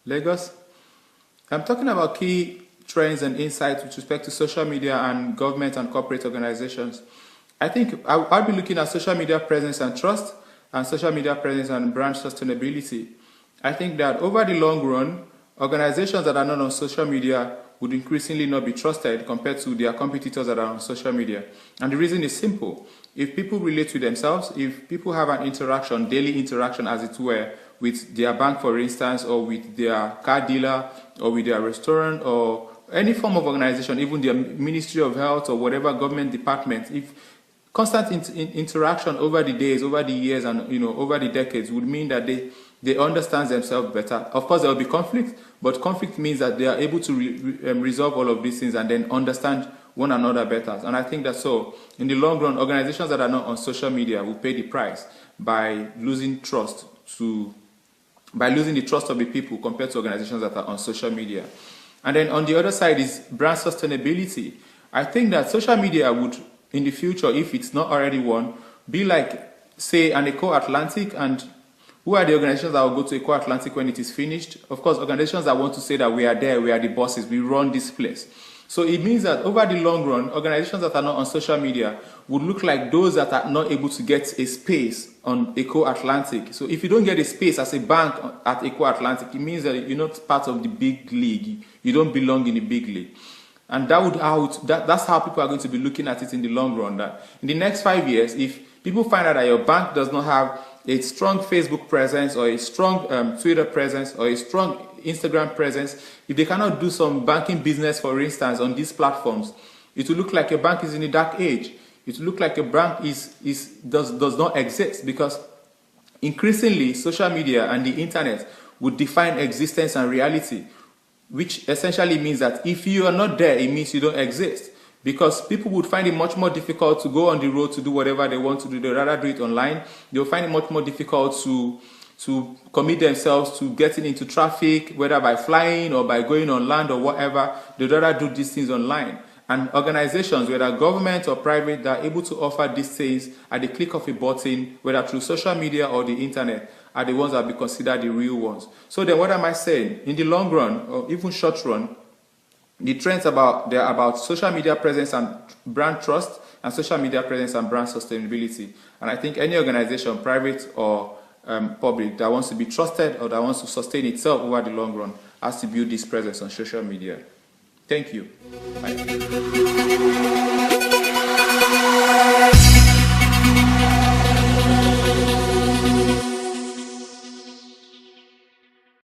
Lagos. I'm talking about key trends and insights with respect to social media and government and corporate organizations. I think I'll be looking at social media presence and trust and social media presence and brand sustainability. I think that over the long run, organizations that are not on social media would increasingly not be trusted compared to their competitors that are on social media. And the reason is simple. If people relate to themselves, if people have an interaction, daily interaction as it were, with their bank, for instance, or with their car dealer, or with their restaurant, or any form of organization, even their Ministry of Health or whatever government department, if constant interaction over the days, over the years, and over the decades would mean that they understand themselves better. Of course, there will be conflict, but conflict means that they are able to resolve all of these things and then understand one another better. And I think that so, in the long run, organizations that are not on social media will pay the price by losing the trust of the people compared to organizations that are on social media. And then on the other side is brand sustainability. I think that social media would, in the future, if it's not already one, be like, say, an Eco Atlantic. And who are the organizations that will go to Eco Atlantic when it is finished? Of course, organizations that want to say that we are there, we are the bosses, we run this place. So it means that over the long run, organizations that are not on social media would look like those that are not able to get a space on Eco Atlantic. So if you don't get a space as a bank at Eco Atlantic, it means that you're not part of the big league. You don't belong in the big league. And that's how people are going to be looking at it in the long run. That in the next 5 years, if people find out that your bank does not have a strong Facebook presence or a strong Twitter presence or a strong Instagram presence, if they cannot do some banking business, for instance, on these platforms, it will look like your bank is in a dark age. It will look like your bank does not exist, because increasingly social media and the internet would define existence and reality, which essentially means that if you are not there, it means you don't exist. Because people would find it much more difficult to go on the road to do whatever they want to do. They'd rather do it online. They'll find it much more difficult to commit themselves to getting into traffic, whether by flying or by going on land or whatever. They'd rather do these things online. And organizations, whether government or private, that are able to offer these things at the click of a button, whether through social media or the internet, are the ones that will be considered the real ones. So then what am I saying? In the long run, or even short run, the trends they're about social media presence and brand trust, and social media presence and brand sustainability. And I think any organization, private or public, that wants to be trusted or that wants to sustain itself over the long run has to build this presence on social media. Thank you. Bye.